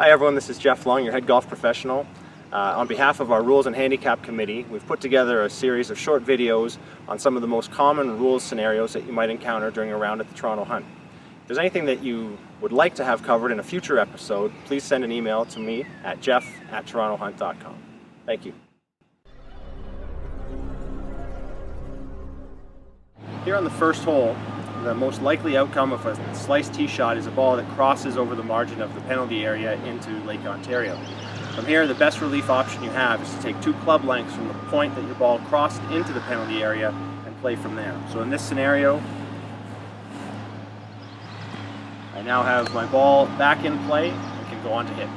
Hi everyone, this is Jeff Long, your head golf professional. On behalf of our Rules and Handicap Committee, we've put together a series of short videos on some of the most common rules scenarios that you might encounter during a round at the Toronto Hunt. If there's anything that you would like to have covered in a future episode, please send an email to me at jeff@torontohunt.com. Thank you. Here on the first hole, the most likely outcome of a sliced tee shot is a ball that crosses over the margin of the penalty area into Lake Ontario. From here, the best relief option you have is to take 2 club lengths from the point that your ball crossed into the penalty area and play from there. So in this scenario, I now have my ball back in play and can go on to hit.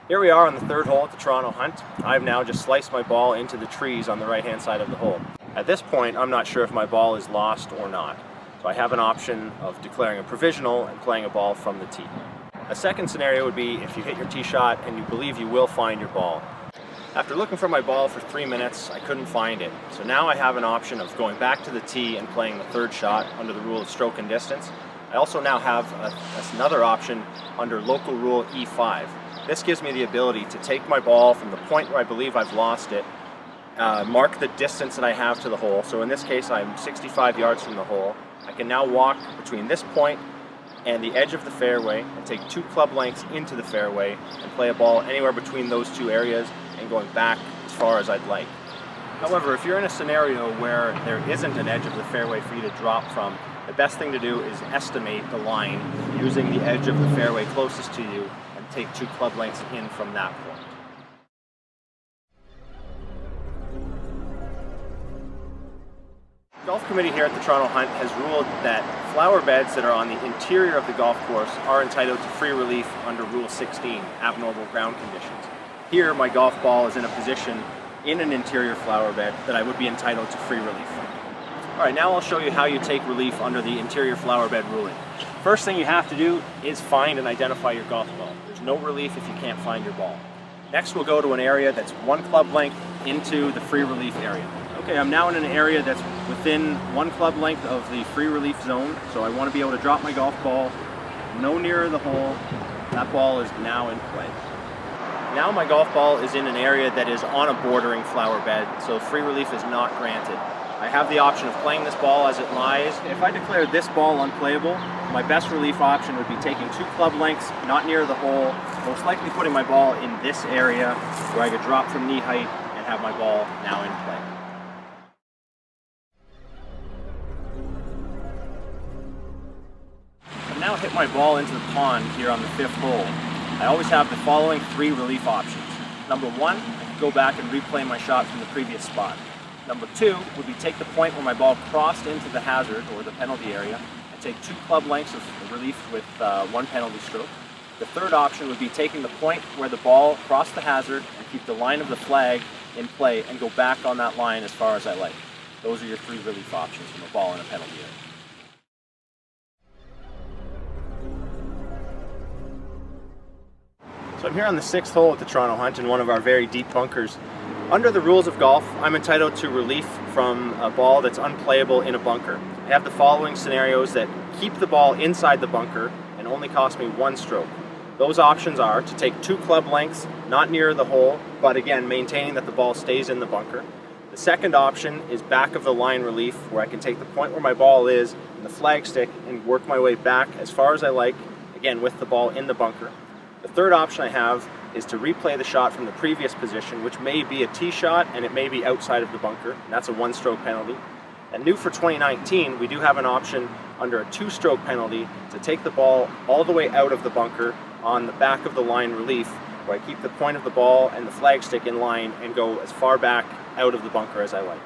Here we are on the third hole at the Toronto Hunt. I've now just sliced my ball into the trees on the right-hand side of the hole. At this point, I'm not sure if my ball is lost or not. So I have an option of declaring a provisional and playing a ball from the tee. A second scenario would be if you hit your tee shot and you believe you will find your ball. After looking for my ball for 3 minutes, I couldn't find it. So now I have an option of going back to the tee and playing the third shot under the rule of stroke and distance. I also now have another option under local rule E5. This gives me the ability to take my ball from the point where I believe I've lost it, mark the distance that I have to the hole. So in this case, I'm 65 yards from the hole. I can now walk between this point and the edge of the fairway and take 2 club lengths into the fairway and play a ball anywhere between those 2 areas and going back as far as I'd like. However, if you're in a scenario where there isn't an edge of the fairway for you to drop from, the best thing to do is estimate the line using the edge of the fairway closest to you and take 2 club lengths in from that point. The Golf Committee here at the Toronto Hunt has ruled that flower beds that are on the interior of the golf course are entitled to free relief under Rule 16, abnormal ground conditions. Here, my golf ball is in a position in an interior flower bed that I would be entitled to free relief from. Alright, now I'll show you how you take relief under the interior flower bed ruling. First thing you have to do is find and identify your golf ball. There's no relief if you can't find your ball. Next, we'll go to an area that's 1 club length into the free relief area. Okay, I'm now in an area that's within 1 club length of the free relief zone, so I want to be able to drop my golf ball no nearer the hole. That ball is now in play. Now my golf ball is in an area that is on a bordering flower bed, so free relief is not granted. I have the option of playing this ball as it lies. If I declare this ball unplayable, my best relief option would be taking 2 club lengths, not near the hole, most likely putting my ball in this area where I could drop from knee height and have my ball now in play. I've now hit my ball into the pond here on the 5th hole. I always have the following 3 relief options. Number 1, I can go back and replay my shot from the previous spot. Number 2 would be take the point where my ball crossed into the hazard or the penalty area and take 2 club lengths of relief with 1 penalty stroke. The third option would be taking the point where the ball crossed the hazard and keep the line of the flag in play and go back on that line as far as I like. Those are your 3 relief options from a ball in a penalty area. So I'm here on the 6th hole at the Toronto Hunt in one of our very deep bunkers. Under the rules of golf, I'm entitled to relief from a ball that's unplayable in a bunker. I have the following scenarios that keep the ball inside the bunker and only cost me 1 stroke. Those options are to take 2 club lengths, not near the hole, but again, maintaining that the ball stays in the bunker. The second option is back of the line relief, where I can take the point where my ball is and the flagstick and work my way back as far as I like, again, with the ball in the bunker. The third option I have is to replay the shot from the previous position, which may be a tee shot and it may be outside of the bunker. And that's a 1-stroke penalty. And new for 2019, we do have an option under a 2-stroke penalty to take the ball all the way out of the bunker on the back of the line relief, where I keep the point of the ball and the flagstick in line and go as far back out of the bunker as I like.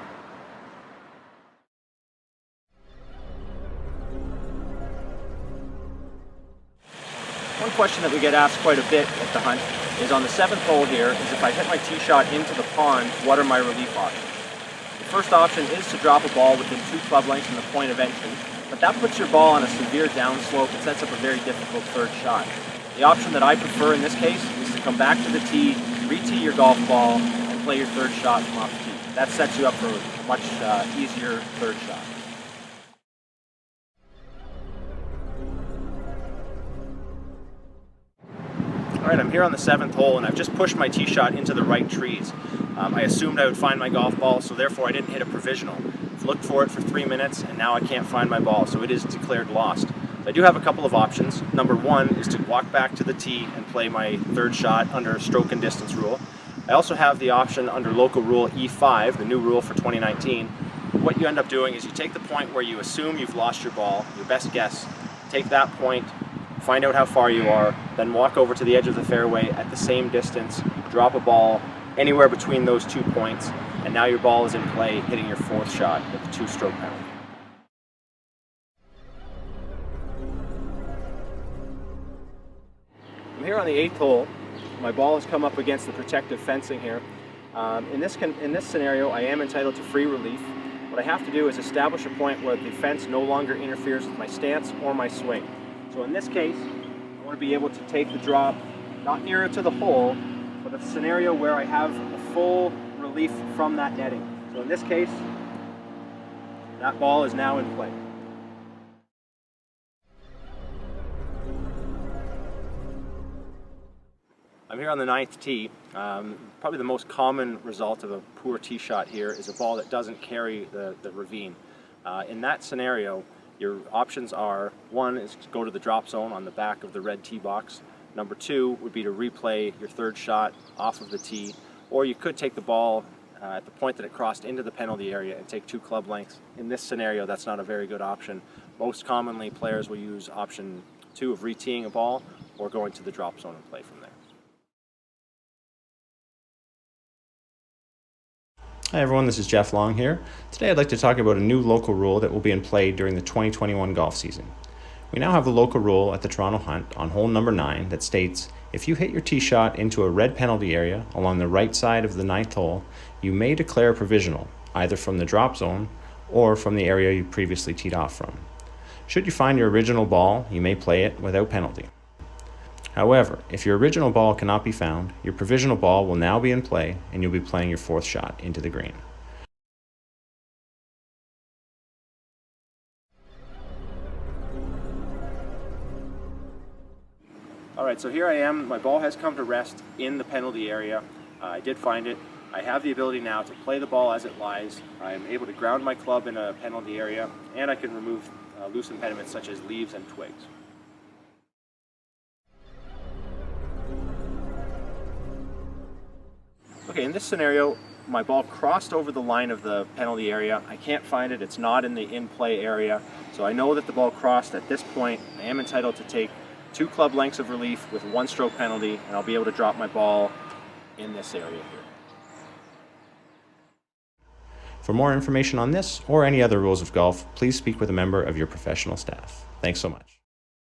One question that we get asked quite a bit at the Hunt is on the 7th hole here, is if I hit my tee shot into the pond, what are my relief options? The first option is to drop a ball within 2 club lengths from the point of entry, but that puts your ball on a severe downslope and sets up a very difficult third shot. The option that I prefer in this case is to come back to the tee, re-tee your golf ball, and play your third shot from off the tee. That sets you up for a much easier third shot. Alright, I'm here on the 7th hole and I've just pushed my tee shot into the right trees. I assumed I would find my golf ball, so therefore I didn't hit a provisional. I've looked for it for 3 minutes and now I can't find my ball, so it is declared lost. I do have a couple of options. Number one is to walk back to the tee and play my third shot under stroke and distance rule. I also have the option under local rule E5, the new rule for 2019. What you end up doing is you take the point where you assume you've lost your ball, your best guess, take that point, find out how far you are, then walk over to the edge of the fairway at the same distance, drop a ball anywhere between those 2 points, and now your ball is in play, hitting your fourth shot with a 2-stroke penalty. I'm here on the 8th hole. My ball has come up against the protective fencing here. In this scenario, I am entitled to free relief. What I have to do is establish a point where the fence no longer interferes with my stance or my swing. So in this case, I want to be able to take the drop not nearer to the hole, but a scenario where I have a full relief from that netting. So in this case, that ball is now in play. I'm here on the 9th tee. Probably the most common result of a poor tee shot here is a ball that doesn't carry the ravine. In that scenario, your options are, one is to go to the drop zone on the back of the red tee box. Number two would be to replay your third shot off of the tee, or you could take the ball at the point that it crossed into the penalty area and take 2 club lengths. In this scenario, that's not a very good option. Most commonly, players will use option 2 of re-teeing a ball or going to the drop zone and play from there. Hi everyone, this is Jeff Long here. Today I'd like to talk about a new local rule that will be in play during the 2021 golf season. We now have a local rule at the Toronto Hunt on hole number 9 that states, if you hit your tee shot into a red penalty area along the right side of the 9th hole, you may declare a provisional, either from the drop zone or from the area you previously teed off from. Should you find your original ball, you may play it without penalty. However, if your original ball cannot be found, your provisional ball will now be in play and you'll be playing your fourth shot into the green. Alright, so here I am. My ball has come to rest in the penalty area. I did find it. I have the ability now to play the ball as it lies. I am able to ground my club in a penalty area, and I can remove loose impediments such as leaves and twigs. Okay, in this scenario, my ball crossed over the line of the penalty area. I can't find it. It's not in the in-play area. So I know that the ball crossed at this point. I am entitled to take 2 club lengths of relief with 1-stroke penalty, and I'll be able to drop my ball in this area here. For more information on this or any other rules of golf, please speak with a member of your professional staff. Thanks so much.